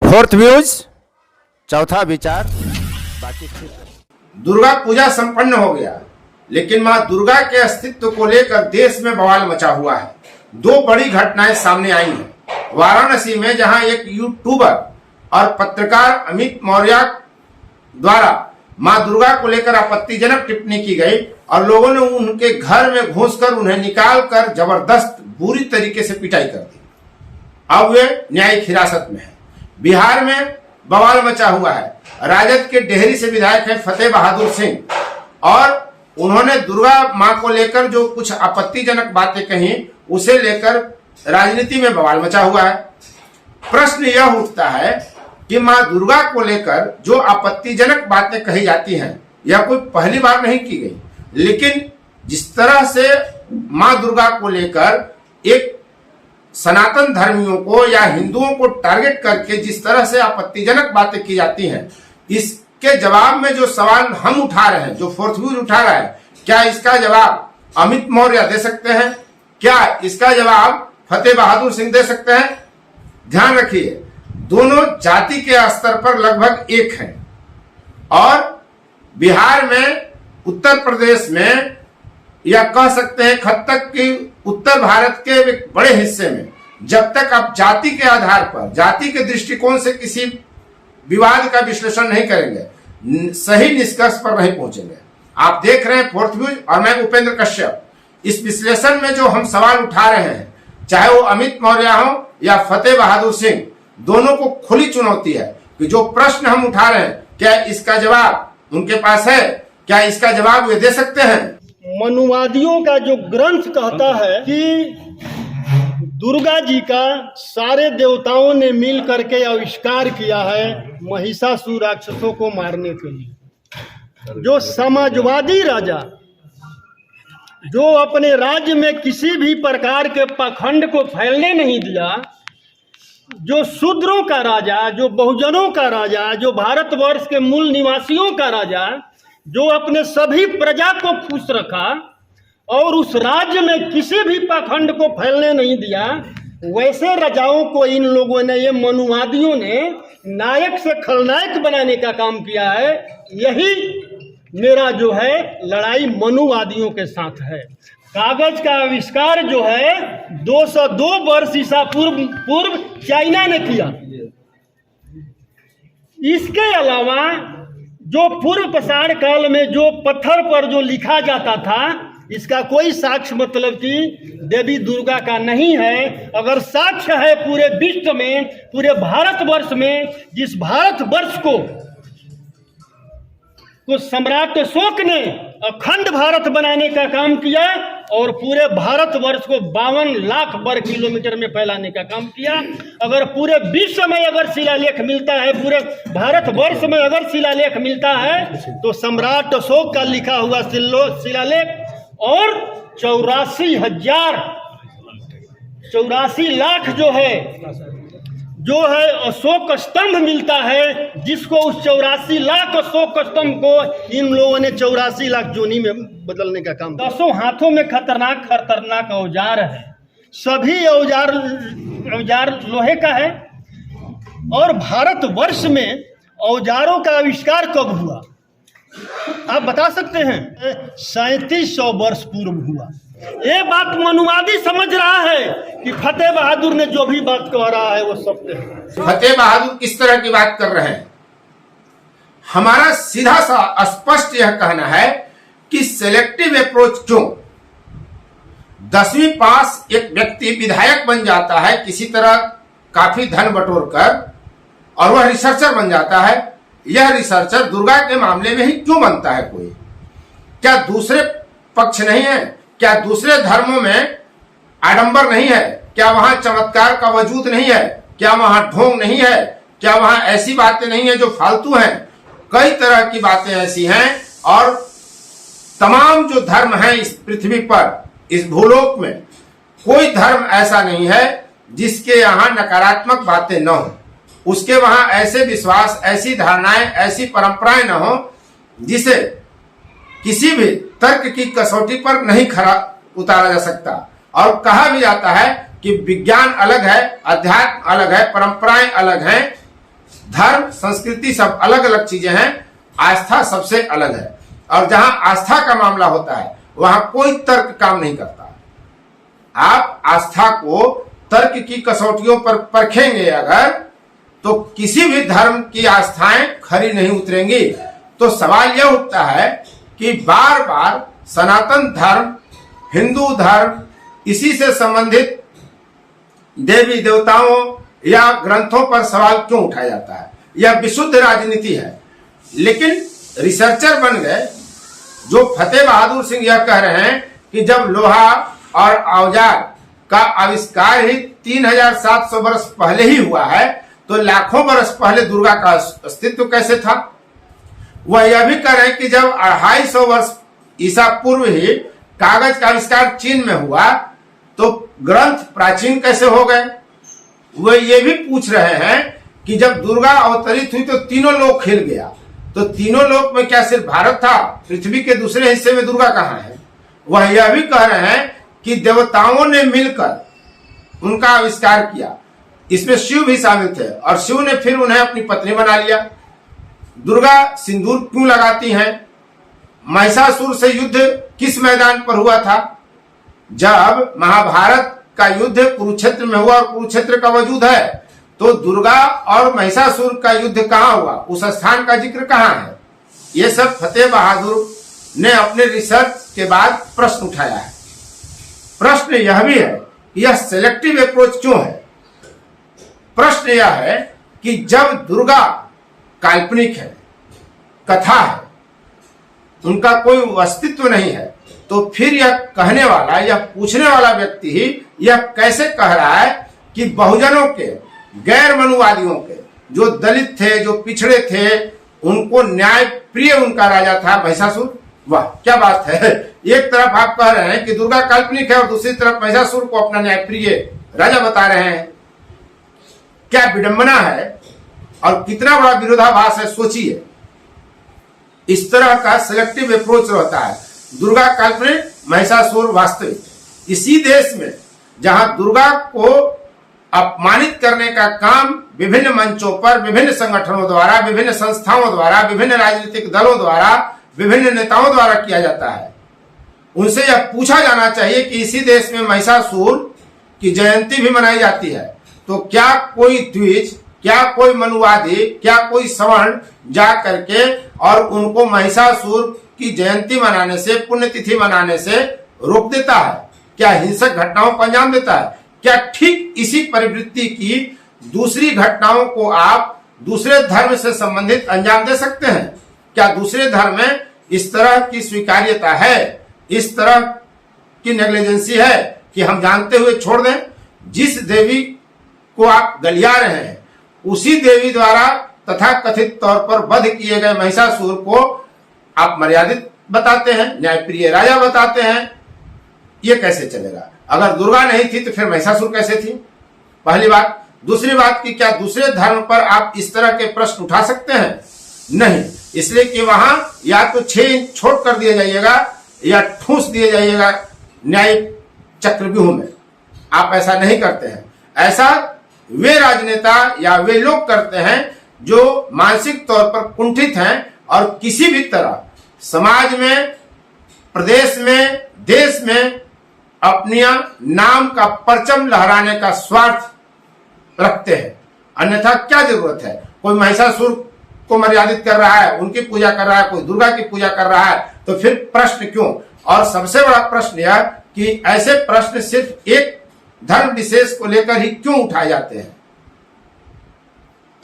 Fourth views, चौथा विचार। बाकी दुर्गा पूजा संपन्न हो गया, लेकिन मां दुर्गा के अस्तित्व को लेकर देश में बवाल मचा हुआ है। दो बड़ी घटनाएं सामने आई हैं। वाराणसी में जहां एक यूट्यूबर और पत्रकार अमित मौर्य द्वारा मां दुर्गा को लेकर आपत्तिजनक टिप्पणी की गई और लोगों ने उनके घर में घुसकर उन्हें निकालकर जबरदस्त बुरी तरीके से पिटाई कर दी। अब वे न्यायिक हिरासत में है। बिहार में बवाल मचा हुआ है। राजद के डेहरी से विधायक है फतेह बहादुर सिंह, और उन्होंने दुर्गा मां को लेकर जो कुछ आपत्तिजनक बातें कही, उसे लेकर राजनीति में बवाल मचा हुआ है। प्रश्न यह उठता है कि मां दुर्गा को लेकर जो आपत्तिजनक बातें कही जाती हैं, यह कोई पहली बार नहीं की गई, लेकिन जिस तरह से मां दुर्गा को लेकर एक सनातन धर्मियों को या हिंदुओं को टारगेट करके जिस तरह से आपत्तिजनक बातें की जाती हैं, इसके जवाब में जो सवाल हम उठा रहे हैं, जो फोर्थ व्यूज उठा रहा है, क्या इसका जवाब अमित मौर्य दे सकते हैं? क्या इसका जवाब फतेह बहादुर सिंह दे सकते हैं? ध्यान रखिए, दोनों जाति के स्तर पर लगभग एक हैं, और बिहार में, उत्तर प्रदेश में, या कह सकते हैं खत तक कि उत्तर भारत के एक बड़े हिस्से में, जब तक आप जाति के आधार पर, जाति के दृष्टिकोण से किसी विवाद का विश्लेषण नहीं करेंगे, सही निष्कर्ष पर नहीं पहुंचेंगे। आप देख रहे हैं फोर्थ व्यूज और मैं उपेंद्र कश्यप। इस विश्लेषण में जो हम सवाल उठा रहे हैं, चाहे वो अमित मौर्य हो या फतेह बहादुर सिंह, दोनों को खुली चुनौती है कि जो प्रश्न हम उठा रहे हैं, क्या इसका जवाब उनके पास है? क्या इसका जवाब वे दे सकते हैं? मनुवादियों का जो ग्रंथ कहता है कि दुर्गा जी का सारे देवताओं ने मिल करके आविष्कार किया है महिषासुर राक्षसों को मारने के लिए। जो समाजवादी राजा, जो अपने राज्य में किसी भी प्रकार के पाखंड को फैलने नहीं दिया, जो शूद्रों का राजा, जो बहुजनों का राजा, जो भारतवर्ष के मूल निवासियों का राजा, जो अपने सभी प्रजा को खुश रखा और उस राज्य में किसी भी पाखंड को फैलने नहीं दिया, वैसे राजाओं को इन लोगों ने, ये मनुवादियों ने, नायक से खलनायक बनाने का काम किया है। यही मेरा जो है लड़ाई मनुवादियों के साथ है। कागज का आविष्कार जो है 202 वर्ष ईसा पूर्व चाइना ने किया। इसके अलावा जो पूर्व पाषाण काल में जो पत्थर पर जो लिखा जाता था, इसका कोई साक्ष्य मतलब कि देवी दुर्गा का नहीं है। अगर साक्ष्य है पूरे विश्व में, पूरे भारतवर्ष में, जिस भारतवर्ष को सम्राट अशोक ने अखंड भारत बनाने का काम किया और पूरे भारतवर्ष को 52 लाख वर्ग किलोमीटर में फैलाने का काम किया, अगर पूरे विश्व में अगर शिलालेख मिलता है, पूरे भारतवर्ष में अगर शिलालेख मिलता है, तो सम्राट अशोक का लिखा हुआ शिलालेख और 84 लाख जो है अशोक स्तंभ मिलता है, जिसको उस 84 लाख अशोक स्तंभ को इन लोगों ने 84 लाख जोनी में बदलने का काम। 10 हाथों में खतरनाक औजार है। सभी औजार लोहे का है। और भारतवर्ष में औजारों का आविष्कार कब हुआ आप बता सकते हैं? 3700 वर्ष पूर्व हुआ। ये बात मनुवादी समझ रहा है कि फतेह बहादुर ने जो भी बात कह रहा है वो सत्य है। फतेह बहादुर किस तरह की बात कर रहे हैं? हमारा सीधा सा स्पष्ट यह कहना है कि सिलेक्टिव अप्रोच क्यों? 10वीं पास एक व्यक्ति विधायक बन जाता है किसी तरह काफी धन बटोर कर, और वह रिसर्चर बन जाता है। यह रिसर्चर दुर्गा के मामले में ही क्यों बनता है? कोई क्या दूसरे पक्ष नहीं है? क्या दूसरे धर्मों में आडंबर नहीं है? क्या वहां चमत्कार का वजूद नहीं है? क्या वहां ढोंग नहीं है? क्या वहां ऐसी बातें नहीं है जो फालतू हैं? कई तरह की बातें ऐसी हैं, और तमाम जो धर्म हैं इस पृथ्वी पर, इस भूलोक में, कोई धर्म ऐसा नहीं है जिसके यहाँ नकारात्मक बातें न हो। उसके वहां ऐसे विश्वास, ऐसी धारणाएं, ऐसी परंपराएं न हो जिसे किसी भी तर्क की कसौटी पर नहीं खरा उतारा जा सकता। और कहा भी जाता है कि विज्ञान अलग है, अध्यात्म अलग है, परंपराएं अलग हैं, धर्म संस्कृति सब अलग अलग चीजें हैं, आस्था सबसे अलग है। और जहां आस्था का मामला होता है वहां कोई तर्क काम नहीं करता। आप आस्था को तर्क की कसौटियों पर परखेंगे अगर, तो किसी भी धर्म की आस्थाएं खरी नहीं उतरेंगी। तो सवाल यह उठता है कि बार बार सनातन धर्म, हिंदू धर्म, इसी से संबंधित देवी देवताओं या ग्रंथों पर सवाल क्यों उठाया जाता है? यह विशुद्ध राजनीति है। लेकिन रिसर्चर बन गए जो फतेह बहादुर सिंह यह कह रहे हैं कि जब लोहा और औजार का आविष्कार ही 3700 वर्ष पहले ही हुआ है, तो लाखों वर्ष पहले दुर्गा का अस्तित्व कैसे था? वह यह भी कह रहे हैं कि जब 250 वर्ष ईसा पूर्व ही कागज का आविष्कार चीन में हुआ, तो ग्रंथ प्राचीन कैसे हो गए? वह ये भी पूछ रहे हैं कि जब दुर्गा अवतरित हुई तो तीनों लोक हिल गया, तो तीनों लोक में क्या सिर्फ भारत था? पृथ्वी के दूसरे हिस्से में दुर्गा कहाँ है? वह यह भी कह रहे हैं कि देवताओं ने मिलकर उनका आविष्कार किया, इसमें शिव भी शामिल थे, और शिव ने फिर उन्हें अपनी पत्नी बना लिया। दुर्गा सिंदूर क्यों लगाती हैं? महिषासुर से युद्ध किस मैदान पर हुआ था? जब महाभारत का युद्ध कुरुक्षेत्र में हुआ, और कुरुक्षेत्र का वजूद है, तो दुर्गा और महिषासुर का युद्ध कहाँ हुआ? उस स्थान का जिक्र कहाँ है? ये सब फतेह बहादुर ने अपने रिसर्च के बाद प्रश्न उठाया है। प्रश्न यह भी है कि यह सेलेक्टिव अप्रोच क्यों है? प्रश्न यह है कि जब दुर्गा काल्पनिक है, कथा है, उनका कोई अस्तित्व नहीं है, तो फिर यह कहने वाला, यह पूछने वाला व्यक्ति ही यह कैसे कह रहा है कि बहुजनों के, गैर मनुवादियों के, जो दलित थे, जो पिछड़े थे, उनको न्याय प्रिय उनका राजा था महिषासुर? वाह, क्या बात है! एक तरफ आप कह रहे हैं कि दुर्गा काल्पनिक है और दूसरी तरफ महिषासुर को अपना न्याय प्रिय राजा बता रहे हैं। क्या विडंबना है और कितना बड़ा विरोधाभास है, सोचिए। इस तरह का सिलेक्टिव अप्रोच रहता है। दुर्गा काल्पनिक, महिषासुर वास्तविक। इसी देश में जहां दुर्गा को अपमानित करने का काम विभिन्न मंचों पर, विभिन्न संगठनों द्वारा, विभिन्न संस्थाओं द्वारा, विभिन्न राजनीतिक दलों द्वारा, विभिन्न नेताओं द्वारा किया जाता है, उनसे यह पूछा जाना चाहिए कि इसी देश में महिषासुर की जयंती भी मनाई जाती है, तो क्या कोई द्विज, क्या कोई मनुवादी, क्या कोई सवर्ण जा करके और उनको महिषासुर की जयंती मनाने से, पुण्यतिथि मनाने से रोक देता है? क्या हिंसक घटनाओं को अंजाम देता है? क्या ठीक इसी परिवृत्ति की दूसरी घटनाओं को आप दूसरे धर्म से संबंधित अंजाम दे सकते हैं? क्या दूसरे धर्म में इस तरह की स्वीकार्यता है, इस तरह की नेग्लिजेंसी है कि हम जानते हुए छोड़ दें? जिस देवी को आप गलिया रहे हैं, उसी देवी द्वारा तथा कथित तौर पर वध किए गए महिषासुर को आप मर्यादित बताते हैं, न्यायप्रिय राजा बताते हैं। ये कैसे चलेगा? अगर दुर्गा नहीं थी तो फिर महिषासुर कैसे थी? पहली बात। दूसरी बात कि क्या दूसरे धर्म पर आप इस तरह के प्रश्न उठा सकते हैं? नहीं, इसलिए कि वहां या तो 6 इंच छोड़ कर दिया जाइएगा या ठूस दिए जाइएगा न्यायिक चक्रव्यूह में। आप ऐसा नहीं करते हैं। ऐसा वे राजनेता या वे लोग करते हैं जो मानसिक तौर पर कुंठित हैं और किसी भी तरह समाज में, प्रदेश में, देश में अपने नाम का परचम लहराने का स्वार्थ रखते हैं। अन्यथा क्या जरूरत है? कोई महिषासुर को मर्यादित कर रहा है, उनकी पूजा कर रहा है, कोई दुर्गा की पूजा कर रहा है, तो फिर प्रश्न क्यों? और सबसे बड़ा प्रश्न यह कि ऐसे प्रश्न सिर्फ एक धर्म विशेष को लेकर ही क्यों उठाए जाते हैं?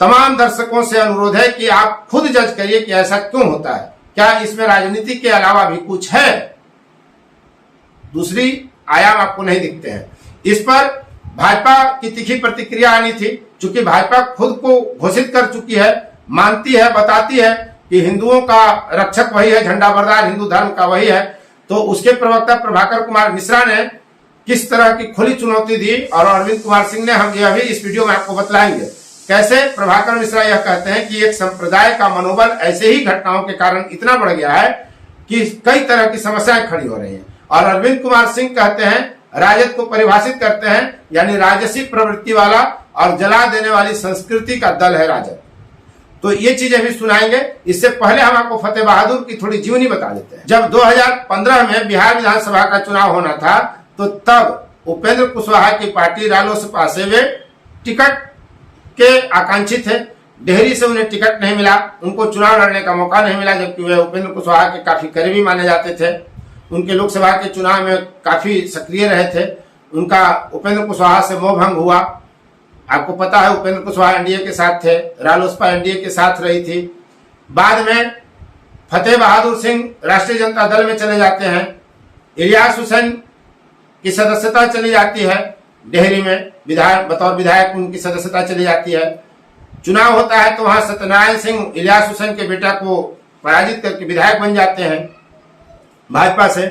तमाम दर्शकों से अनुरोध है कि आप खुद जज करिए कि ऐसा क्यों होता है। क्या इसमें राजनीति के अलावा भी कुछ है? दूसरी आयाम आपको नहीं दिखते हैं। इस पर भाजपा की तीखी प्रतिक्रिया आनी थी, चूंकि भाजपा खुद को घोषित कर चुकी है, मानती है, बताती है कि हिंदुओं का रक्षक वही है, झंडा बरदार हिंदू धर्म का वही है। तो उसके प्रवक्ता प्रभाकर कुमार मिश्रा ने किस तरह की खुली चुनौती दी और अरविंद कुमार सिंह ने, हम यह भी इस वीडियो में आपको बतलाएंगे। कैसे प्रभाकर मिश्रा यह कहते हैं कि एक संप्रदाय का मनोबल ऐसे ही घटनाओं के कारण इतना बढ़ गया है कि कई तरह की समस्याएं खड़ी हो रही हैं। और अरविंद कुमार सिंह कहते हैं, राजद को परिभाषित करते हैं, यानी राजसी प्रवृत्ति वाला और जला देने वाली संस्कृति का दल है राजद। तो ये चीजें भी सुनाएंगे। इससे पहले हम आपको फतेह बहादुर की थोड़ी जीवनी बता देते हैं। जब 2015 में बिहार विधानसभा का चुनाव होना था तो तब उपेंद्र कुशवाहा की पार्टी रालोसपा से वे टिकट के आकांक्षी थे। डेहरी से उन्हें टिकट नहीं मिला, उनको चुनाव लड़ने का मौका नहीं मिला, जबकि वे उपेंद्र कुशवाहा के काफी करीबी माने जाते थे। उनके लोकसभा के चुनाव में काफी सक्रिय रहे थे। उनका उपेंद्र कुशवाहा से मोह भंग हुआ। आपको पता है उपेंद्र कुशवाहा एनडीए के साथ थे, रालोसपा एनडीए के साथ रही थी। बाद में फतेह बहादुर सिंह राष्ट्रीय जनता दल में चले जाते हैं। इलियास हुसैन की सदस्यता चली जाती है, डेहरी में बतौर विधायक उनकी सदस्यता चली जाती है। चुनाव होता है तो वहां सत्यनारायण सिंह इलियास हुसैन के बेटा को पराजित करके विधायक बन जाते हैं भाजपा से।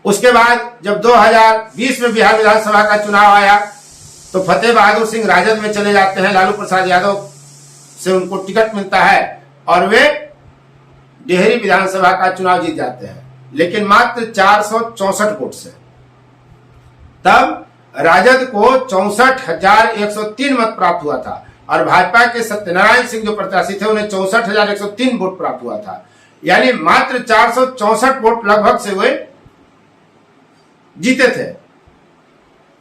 उसके बाद जब 2020 में बिहार विधानसभा का चुनाव आया तो फतेह बहादुर सिंह राजद में चले जाते हैं। लालू प्रसाद यादव से उनको टिकट मिलता है और वे डेहरी विधानसभा का चुनाव जीत जाते हैं, लेकिन मात्र 464 वोट से। तब राजद को 64,103 मत प्राप्त हुआ था और भाजपा के सत्यनारायण सिंह जो प्रत्याशी थे उन्हें 64,103 वोट प्राप्त हुआ था। यानी मात्र 464 वोट लगभग से वे जीते थे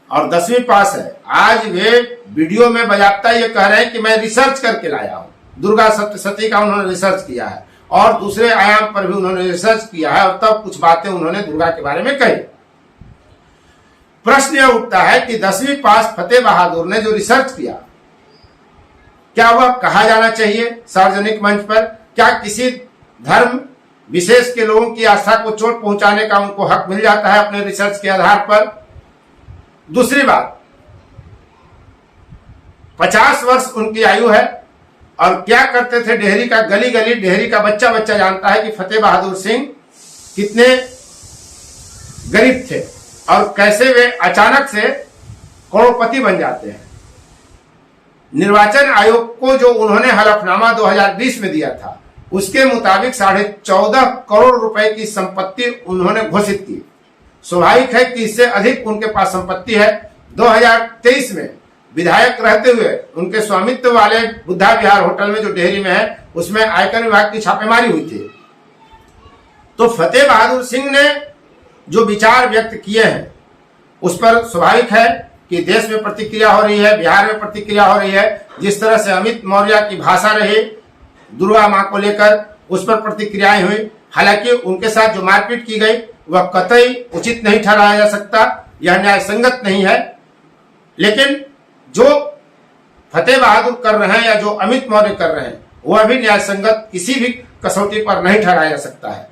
और 10वीं पास है। आज वे वीडियो में बजाबता ये कह रहे हैं कि मैं रिसर्च करके लाया हूं। दुर्गा सप्तशती का उन्होंने रिसर्च किया है और दूसरे आयाम पर भी उन्होंने रिसर्च किया है और तब कुछ बातें उन्होंने दुर्गा के बारे में कही। प्रश्न यह उठता है कि 10वीं पास फतेह बहादुर ने जो रिसर्च किया, क्या वह कहा जाना चाहिए सार्वजनिक मंच पर? क्या किसी धर्म विशेष के लोगों की आस्था को चोट पहुंचाने का उनको हक मिल जाता है अपने रिसर्च के आधार पर? दूसरी बात, 50 वर्ष उनकी आयु है और क्या करते थे डेहरी का गली गली, डेहरी का बच्चा बच्चा जानता है कि फतेह बहादुर सिंह कितने गरीब थे और कैसे वे अचानक से करोड़पति बन जाते हैं। निर्वाचन आयोग को जो उन्होंने हलफनामा 2020 में दिया था उसके मुताबिक 14.5 करोड़ रुपए की संपत्ति उन्होंने घोषित की। स्वाभाविक है कि इससे अधिक उनके पास संपत्ति है। 2023 में विधायक रहते हुए उनके स्वामित्व वाले बुद्धा विहार होटल में जो डेहरी में है उसमें आयकर विभाग की छापेमारी हुई थी। तो फतेह बहादुर सिंह ने जो विचार व्यक्त किए हैं उस पर स्वाभाविक है कि देश में प्रतिक्रिया हो रही है, बिहार में प्रतिक्रिया हो रही है। जिस तरह से अमित मौर्य की भाषा रही दुर्गा मां को लेकर, उस पर प्रतिक्रियाएं हुई। हालांकि उनके साथ जो मारपीट की गई वह कतई उचित नहीं ठहराया जा सकता, यह न्याय संगत नहीं है। लेकिन जो फतेह बहादुर कर रहे हैं या जो अमित मौर्य कर रहे हैं वह भी न्याय संगत किसी भी कसौटी पर नहीं ठहराया जा सकता है।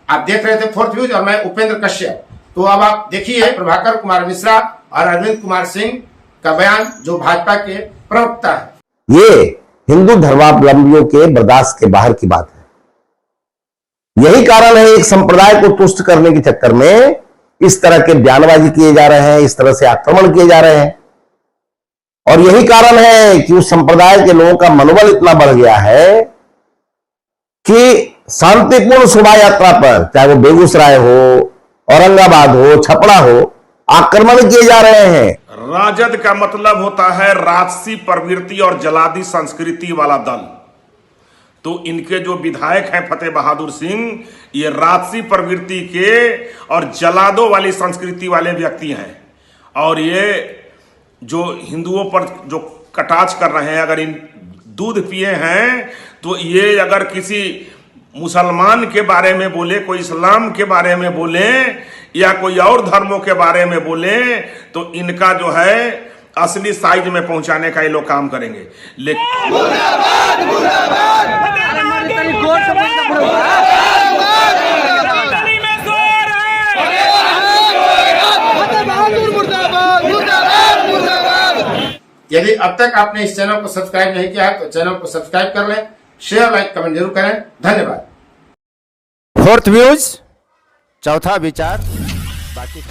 आप देख रहे थे फोर्थ व्यूज और मैं उपेंद्र कश्यप। तो अब आप देखिए प्रभाकर कुमार मिश्रा और अरविंद कुमार सिंह का बयान, जो भाजपा के प्रवक्ता है। ये हिंदू धर्मावलंबियों के बर्दाश्त के बाहर की बात है। यही कारण है एक संप्रदाय को तुष्ट करने के चक्कर में इस तरह के बयानबाजी किए जा रहे हैं, इस तरह से आक्रमण किए जा रहे हैं। और यही कारण है कि उस संप्रदाय के लोगों का मनोबल इतना बढ़ गया है कि शांतिपूर्ण शोभा यात्रा पर, चाहे वो बेगूसराय हो, औरंगाबाद हो, छपरा हो, आक्रमण किए जा रहे हैं। राजद का मतलब होता है राजसी प्रवृत्ति और जलादी संस्कृति वाला दल। तो इनके जो विधायक हैं फतेह बहादुर सिंह, ये राजसी प्रवृत्ति के और जलादों वाली संस्कृति वाले व्यक्ति हैं। और ये जो हिंदुओं पर जो कटाक्ष कर रहे हैं, अगर इन दूध पिए हैं तो ये अगर किसी मुसलमान के बारे में बोले, कोई इस्लाम के बारे में बोले या कोई और धर्मों के बारे में बोले तो इनका जो है असली साइज में पहुंचाने का ये लोग काम करेंगे। लेकिन यदि अब तक आपने इस चैनल को सब्सक्राइब नहीं किया है तो चैनल को सब्सक्राइब कर लें, शेयर लाइक कमेंट जरूर करें। धन्यवाद। फोर्थ व्यूज, चौथा विचार, बाकी